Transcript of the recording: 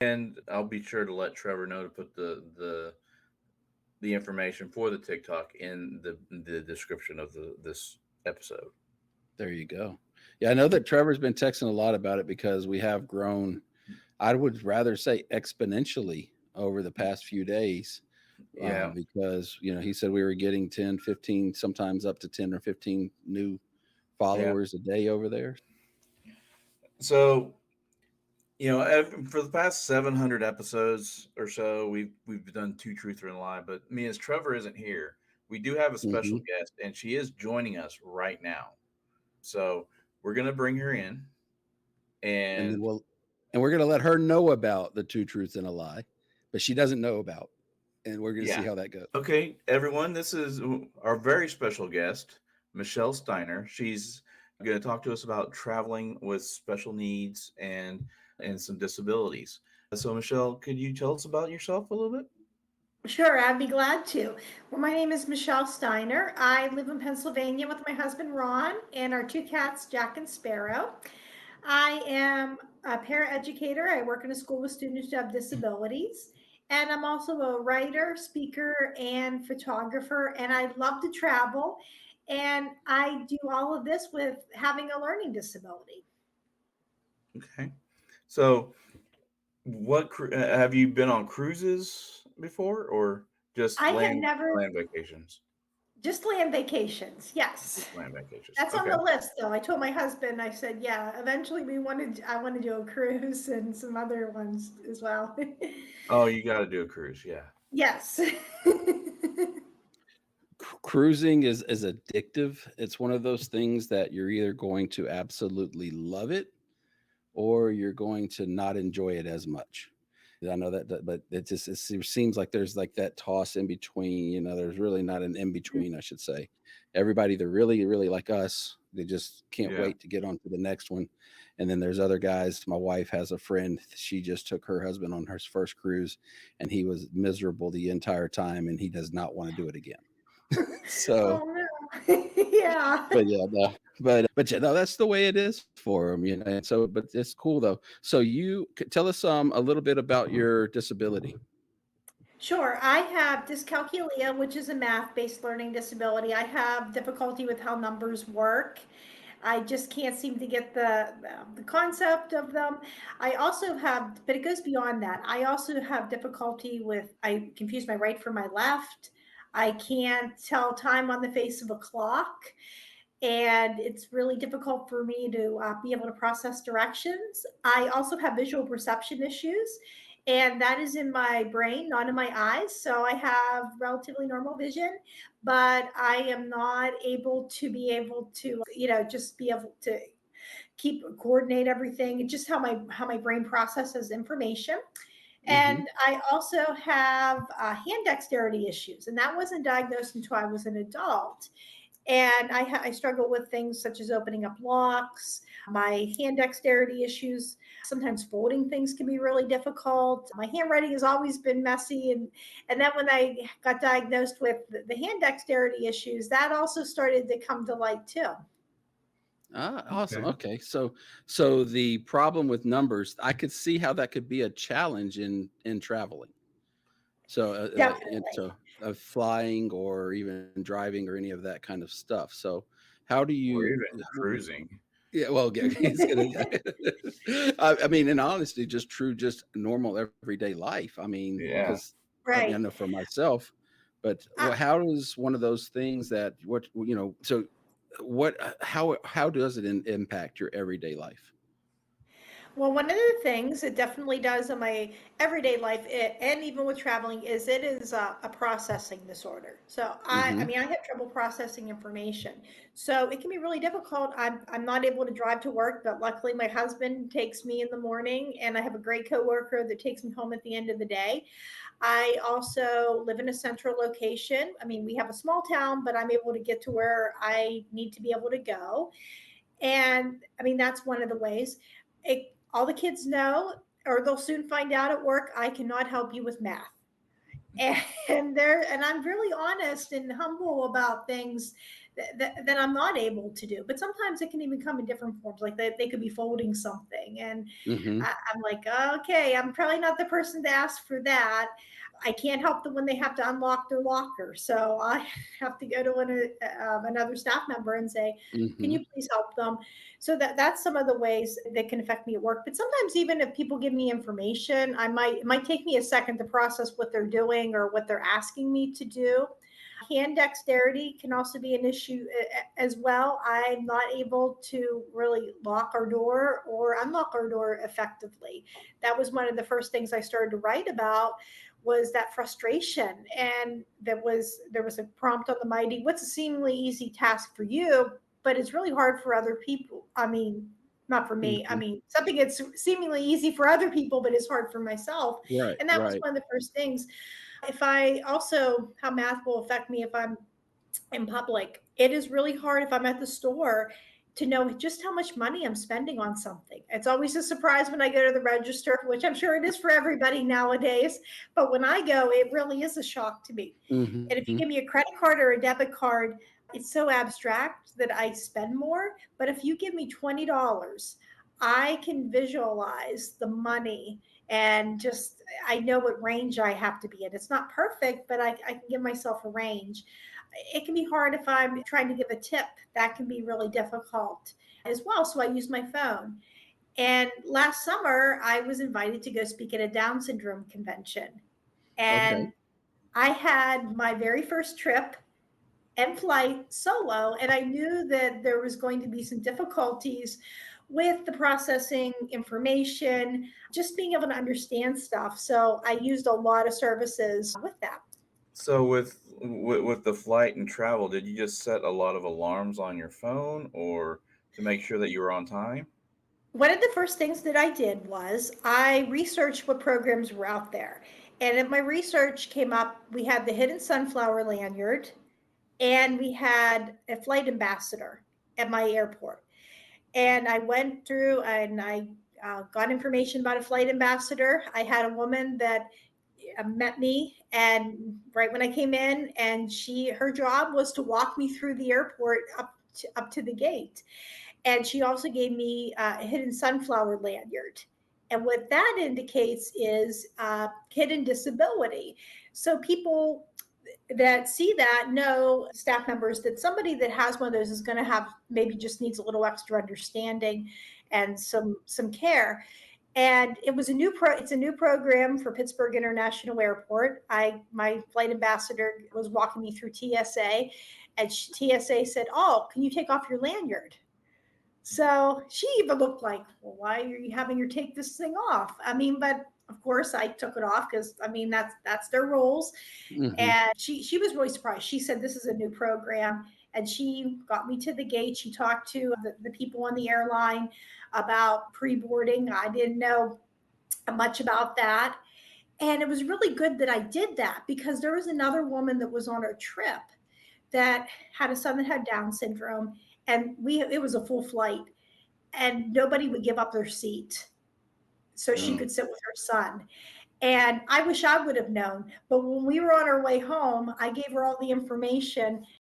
And I'll be sure to let Trevor know to put the information for the TikTok in the description of this episode. There you go. Yeah, I know that Trevor's been texting a lot about it because we have grown, I would rather say exponentially over the past few days. Yeah. Because he said we were getting 10, 15, sometimes up to 10 or 15 new Yeah. followers a day over there. So, for the past 700 episodes or so, we've done two truth or a lie. But me, as Trevor isn't here, we do have a special Hmm. guest, and she is joining us right now. So we're gonna bring her in, And then and we're going to let her know about the two truths and a lie, but she doesn't know about, and we're going to see yeah. how that goes. Okay, everyone, this is our very special guest, Michelle Steiner. She's going to talk to us about traveling with special needs and some disabilities. So, Michelle, could you tell us about yourself a little bit? Sure, I'd be glad to. Well, my name is Michelle Steiner. I live in Pennsylvania with my husband Ron and our two cats, Jack and Sparrow. I am a paraeducator. I work in a school with students who have disabilities. And I'm also a writer, speaker, and photographer. And I love to travel. And I do all of this with having a learning disability. Okay. So, have you been on cruises before, or just I have land never land vacations? just land vacations. Yes. Just land vacations. That's on Okay. the list, though. I told my husband, I said, yeah, eventually I want to do a cruise and some other ones as well. Oh, you got to do a cruise, yeah. Yes. Cruising is addictive. It's one of those things that you're either going to absolutely love it or you're going to not enjoy it as much. I know that, but it seems like there's like that toss in between. There's really not an in between, I should say. Everybody, they're really, really like us. They just can't Yeah. wait to get on to the next one. And then there's other guys. My wife has a friend. She just took her husband on her first cruise, and he was miserable the entire time, and he does not want to do it again. So, Oh no. Yeah. but yeah, no, but yeah, no, that's the way it is for them. And so, but it's cool though. So you tell us a little bit about your disability. Sure. I have dyscalculia, which is a math-based learning disability. I have difficulty with how numbers work. I just can't seem to get the concept of them. I also have, but it goes beyond that. I also have difficulty with, I confuse my right from my left. I can't tell time on the face of a clock. And it's really difficult for me to be able to process directions. I also have visual perception issues, and that is in my brain, not in my eyes. So I have relatively normal vision, but I am not able to, just be able to coordinate everything. Just how my brain processes information. Hmm. And I also have hand dexterity issues, and that wasn't diagnosed until I was an adult. And I struggle with things such as opening up locks, my hand dexterity issues. Sometimes folding things can be really difficult. My handwriting has always been messy. And then when I got diagnosed with the hand dexterity issues, that also started to come to light too. Ah, awesome. Okay. Okay, so the problem with numbers, I could see how that could be a challenge in traveling. So, Definitely. flying or even driving or any of that kind of stuff. So, how do Or you? even cruising. Yeah, well, yeah, he's gonna. I mean, in honesty, just true, just normal everyday life. I mean, Yeah. because I mean, I Right. know for myself, but Uh, how does one of those things that So, how does it impact your everyday life? Well, one of the things it definitely does in my everyday life, and even with traveling, is it is a processing disorder. So I Hmm. mean, I have trouble processing information. So it can be really difficult. I'm not able to drive to work, but luckily my husband takes me in the morning, and I have a great coworker that takes me home at the end of the day. I also live in a central location. I mean, we have a small town, but I'm able to get to where I need to be able to go. And I mean, that's one of the ways. All the kids know, or they'll soon find out at work, I cannot help you with math. And I'm really honest and humble about things that I'm not able to do. But sometimes it can even come in different forms, like they could be folding something. And Hmm. I'm like, okay, I'm probably not the person to ask for that. I can't help them when they have to unlock their locker. So I have to go to another staff member and say, can Hmm. you please help them? So that's some of the ways that can affect me at work. But sometimes even if people give me information, it might take me a second to process what they're doing or what they're asking me to do. Hand dexterity can also be an issue as well. I'm not able to really lock our door or unlock our door effectively. That was one of the first things I started to write about, was that frustration. And there was a prompt on the mighty, what's a seemingly easy task for you, but it's really hard for other people. I mean, not for me. I Hmm. mean, something that's seemingly easy for other people, but is hard for myself. Right, And that was right. one of the first things. If I also, how math will affect me if I'm in public, it is really hard if I'm at the store to know just how much money I'm spending on something. It's always a surprise when I go to the register, which I'm sure it is for everybody nowadays. But when I go, it really is a shock to me. And if you Hmm. give me a credit card or a debit card, it's so abstract that I spend more. But if you give me $20, I can visualize the money and just, I know what range I have to be in. It's not perfect, but I can give myself a range. It can be hard if I'm trying to give a tip. That can be really difficult as well. So I use my phone. And last summer, I was invited to go speak at a Down syndrome convention. Okay. And I had my very first trip and flight solo, and I knew that there was going to be some difficulties with the processing information, just being able to understand stuff. So I used a lot of services with that. So with the flight and travel, did you just set a lot of alarms on your phone or to make sure that you were on time? One of the first things that I did was I researched what programs were out there. And in my research came up, we had the Hidden Sunflower lanyard and we had a flight ambassador at my airport. And I went through and I got information about a flight ambassador. I had a woman that met me and right when I came in, and her job was to walk me through the airport up to the gate. And she also gave me a hidden sunflower lanyard. And what that indicates is hidden disability. So people that see that know, staff members, that somebody that has one of those is going to have, maybe just needs a little extra understanding and some care. And it's a new program for Pittsburgh International Airport. My flight ambassador was walking me through TSA, and TSA said, "Oh, can you take off your lanyard?" So she even looked like, well, why are you having her take this thing off? I mean, but of course I took it off because I mean that's their rules. Hmm. And she was really surprised. She said this is a new program, and she got me to the gate. She talked to the people on the airline about pre-boarding. I didn't know much about that. And it was really good that I did that, because there was another woman that was on our trip that had a son that had Down syndrome, and it was a full flight, and nobody would give up their seat so she Oh. could sit with her son. And I wish I would have known. But when we were on our way home, I gave her all the information